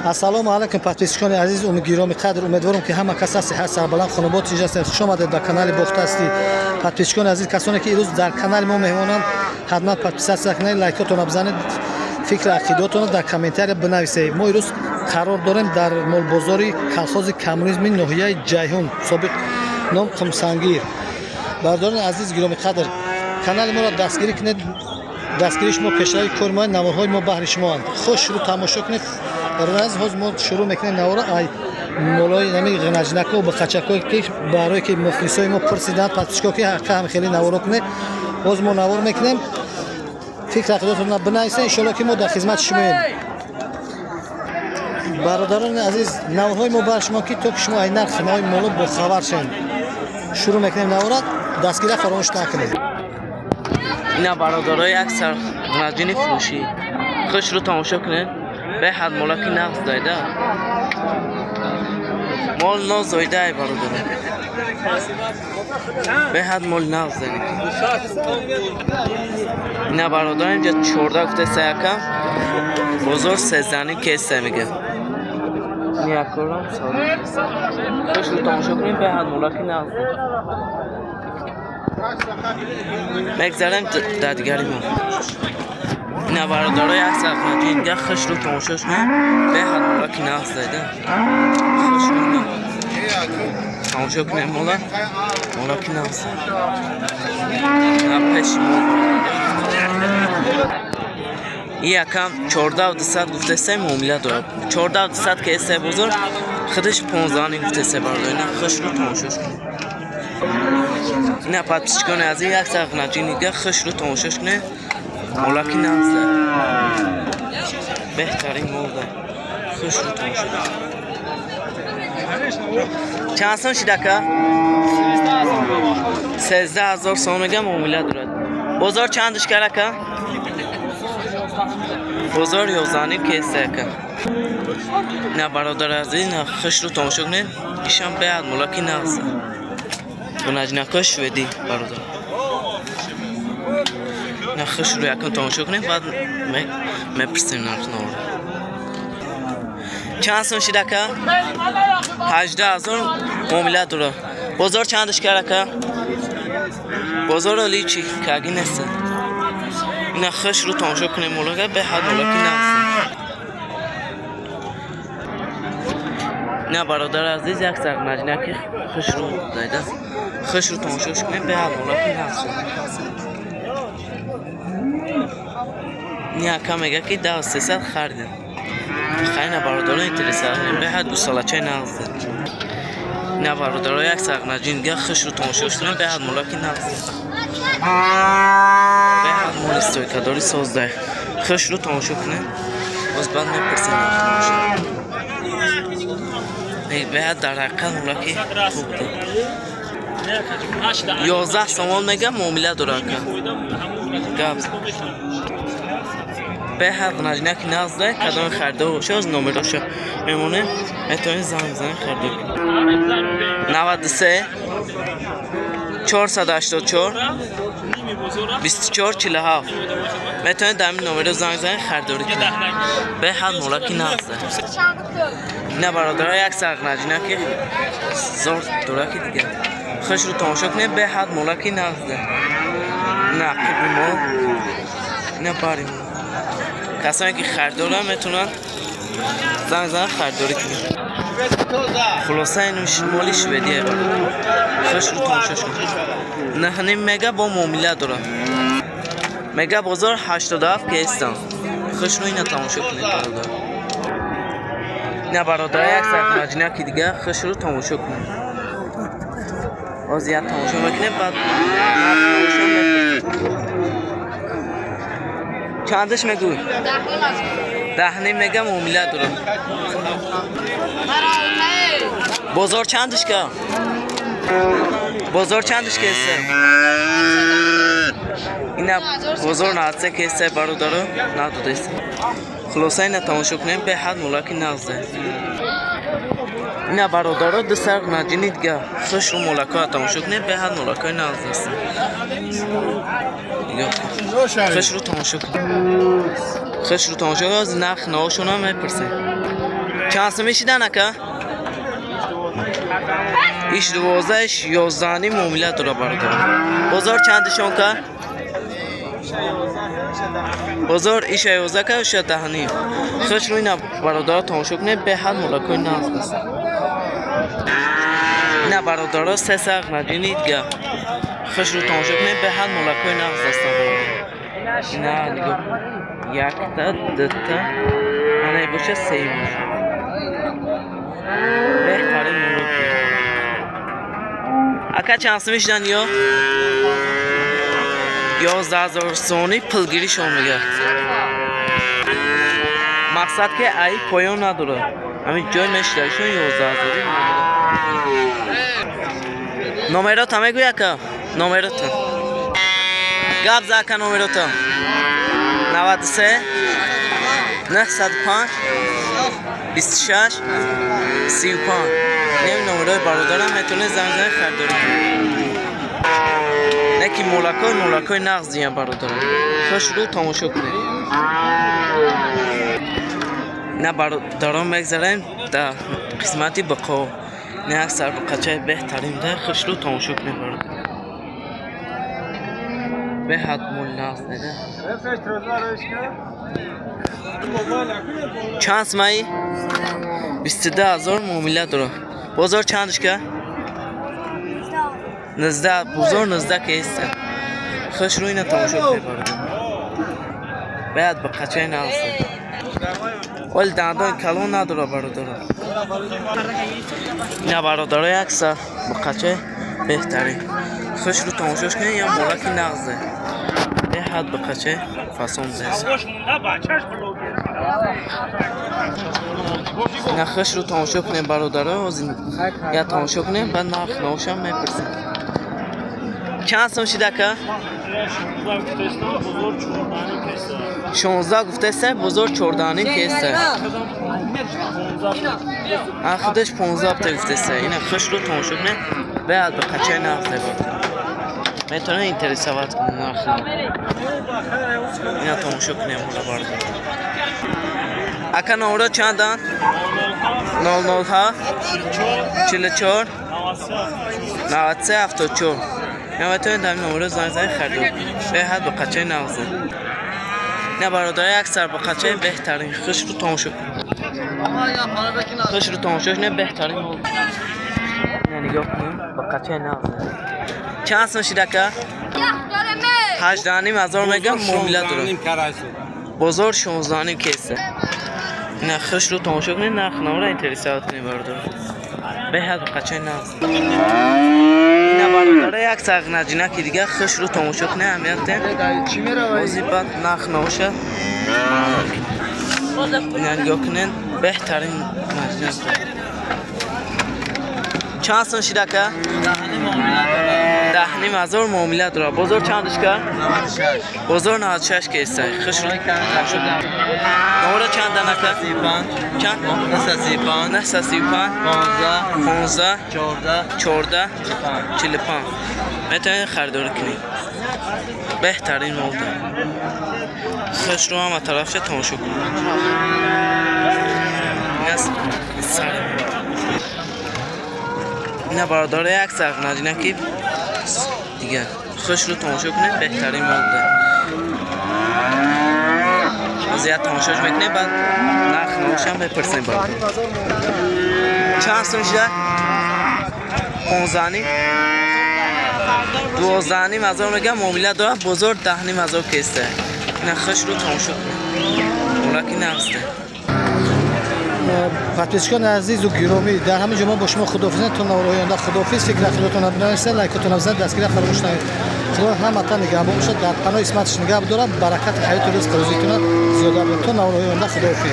ассалому алайкум подписчикони азиз гироми қадр, умедворам ки ҳама кас ҳасти ҳаст сарбаланд хонобод ҷастед. хуш омадед ба канали Бохтасти. подписчикони азиз, касоне ки ирӯз дар канали мо меҳмонанд, ҳатман подписатсия кунед, лайкотона бизанед, фикр ақидотона дар комментария бинависед. мо ирӯз қарор дорем дар молбозори колхози коммунизми ноҳияи ҷайҳун, собиқ ном Қумсангир. бардорон азиз гироми қадр, канали моро дастгирӣ кунед. дастгирии шумо пешрави кори мо, наворҳои мо баҳри шумоанд. хуш шуруъ тамошо кунед. раз ҳоз мо шуруъ мекунем навора ай молои нами ғинаҷнако ба қачако ки барое ки мухлисои мо пурсиданд подписчико ки ҳаққа ҳам хеле наворо кунед. ҳоз мо навор мекунем. фикр ақидотона бинависед, иншоалло ки мо дар хизмати шумоем. бародарони азиз, наворҳои мо баҳри шумо ки то ки шумо ай нархи навори моло бохабар шавед. шуруъ мекунем навора, дастгира фаромӯш накунед. اینا برادرای اکثر غنجینی فروشی خوش رو تماشا کنید. به حد مولاکی نقص دایده مال ناز دایده ای برادر، به حد مال نقص دایده. اینا برادر اینجا 14 گفته سیاکم بزرگ 13 کیسه میگه. نیا کردم ساده خوش رو تماشا کنید. به حد مولاکی نقص دایده. بگذارم دادگاری ما. اینا برادرای اکثر خانجی اینجا خوش رو تماشاش کنید. به حد مولاکی نقص دایده. خوش رو تماشا کنید. مولاکی نقص دایده. پیش این یکم 14 گفته سه معامله دارد. 14 که ایسته بزرگ خودش 15 گفته سه برادر. اینا خوش رو تماشاش کنید. اینا подписчикони азиз, як сар ғинаҷинига хушрӯ тамошош кунед. молаки нағз дорад. беҳтарин мол дорад. хушрӯ тамошош кунед. чанд сом шид ака? 13000 сомига муомила дорад. бозор чандш кар ака? бозор 11 кеса ака. اینا برادر азиз, اینا хушрӯ тамошош кунед. ишам беҳад молаки нағз дорад. غنجنکا شویدی برادر. نه خوش رو یکم تماشا کنیم بعد میپرسیم نرخ نور. چند سون شده که؟ 18000 معامله داره. بازار چندش کرده که؟ بازار علی چی کاغی نیست. نه خوش رو تماشا کنیم مولاقه به حد مولاقی نمیشه. نه برادر عزیز، یک سر غنجنکی خوش رو دایده. خوش رو تماشاش کنید. به حال مولاکی نقص دایده. نیا کم میگه که 1300 خریدن. خیلی برادران اینترسه به حد 2 ساله چای نقص دایده. نه برادران یک سر غنجنکی خوش رو تماشاش کنید. به حال مولاکی نقص دایده. به حال مول استویکا داری ساز دایده. خوش رو تماشا کنید. باز بعد میپرسیم نرخ به حد در حقیقت مولاکی خوب دارد. 11 سوال میگه معامله داره که گفت به حد غنجنک نقص داره. کدام خریده باشه از نمره‌اش میمونه، میتونید زنگ بزنید خرید کنید. 93 484 24 47 میتونید در این نمره زنگ بزنید خریداری کنید. به حد مولاکی نقص داره. نه برادرای یک سر غنجنکی زور داره که دیگه خوش رو تماشا کنید. به حد مولاکی نقص داره. نه قیبی مال نه باری مال. کسانی که خریداره میتونن زنگ زنگ خریداری کنید. خلاصه اینوش مالی شویدیه. خوش رو تماشاش کنید. نه نیم میگه با معامله داره. میگه بازار 87 که ایستن. خوش رو اینو تماشا کنید برادر. نه برادر یک سر غنجنکی دیگه خوش رو تماشا کنید. آزیت تماشا میکنید بعد تماشا میکنید. چندش میگوی؟ 10 میگه معامله داره. بازار چندش که؟ بازار چندش که است؟ اینا بازار 93 که است برادر نداده است. خلاصه اینا تماشا کنیم. به حد مولاکی نقص داره. اینا برادرها دو سر غنجینی دیگه خوش رو مولاکا تماشا کنید. به حد مولاکای نقص است. خوش رو تماشا کنید. خوش رو تماشا کنید. از نرخ نهاشون هم میپرسید. چند میشیدن اکا؟ ایش 12 11 معامله داره برادر. بازار چندشون که؟ بازار ایش 11 که ایش 10. خوش روی نه برادر تماشا کنه به حد ملاکای ناز است. نه برادر سه ساق ندینید که خوش رو تماشا کنه به حد ملاکای ناز است. نه نگاه یک تا دو تا منای باشه سه باشه. بهترین ملاک. اکا چند میشدن یا 11,000 سونی پلگیری شون میگه. مقصد که ای پایان نداره. همین جای مشتریشون 11,000. نمرات همه گویا که نمرات. گاب زاکا نمرات. 93 905 26 35. این نمره برادرم میتونه زنگ خریداری کنه. نکی ملاکای نغزی هم برادرم. خوش رو تماشا کنید. نه برادرم بگذاریم در قسمتی بقا. نه اکثر بقچه بهترین ده خوش رو تماشا کنید برادرم. به حد مول نغز دیده. چند سمایی؟ 22,000 معامله داره. بازار چندش که؟ 19 بزرگ 19 که ایسته. خوش روی نه تماشا کنید برادر. باید بقچه نغزه. ولی دندان کلون نداره برادر. نه برادر اکثر بقچه بهترین. خوش رو تماشاش کنید یا مولاکی نغزه. به حد بقچه فاسون دست. نه خوش رو تماشا کنید برادر. یا تماشا کنید بعد نرخ نوشم میپرسید. چند سم شده که؟ 16 گفته سه بزرگ 14 کیسه. خودش 15 تا گفته سه. اینا خوش رو تماشا کنه بعد به قچه نغزه بود. میتونه اینترسوات کنه نرخ. اینا تماشا کنه مولا برد. اکا نمره چندن؟ 00 ها 44 93 74. یا میتونید در نمره زنگ خرید. به حد به قچه نغزه. نه برادر اکثر به قچه بهترین. خوش رو تماشا کنید. خوش رو تماشا کنید بهترین مول. نه نگاه کنید به قچه نغزه. چند سن شده که؟ 18,000 میگم معامله داره. بازار 16 کیسه. نه خوش رو تماشا کنید نرخ نمره اینترسات کنید برادر. به حد به قچه نغزه. نه برادر یک ساق نجینه که دیگه خوش رو تماشا کنه اهمیت بازی بعد نخ نوشه نگاه کنین بهترین نجینه چند سن شده که؟ 10,000 معامله داره. بازار چندش که؟ بازار 96 که ایسته. خوش رو تماشا کنه نمره چند دانه که؟ چند؟ 935 15 14 45. میتونید خریداری کنید. بهترین مول داره. خوش رو هم طرفش تماشا کنید. نه برادر یک ساق نجینه که دیگه خوش رو تماشا کنید بهترین مول داره. زیاد تماشاش میکنه بعد نرخ نوشم بپرسیم برادر. چند سن شده؟ 15 12,000 میگم معامله داره. بزرگ 10,000 کیسته. اینا خوش رو تماشا کنید. مولاکی نغزده. پادپیچکان عزیز و گرامی در همین جمعه با شما خداحافظی تا نور آینده. خداحافظ. فکر خودتون بنویسید لایکتون بزنید دستگیر فراموش نکنید. خدا همتون نگهبان باشد. در پناه اسمتش نگه داره. برکت حیات و رزق روزیتون زیاده بشه تا نور آینده. خداحافظ.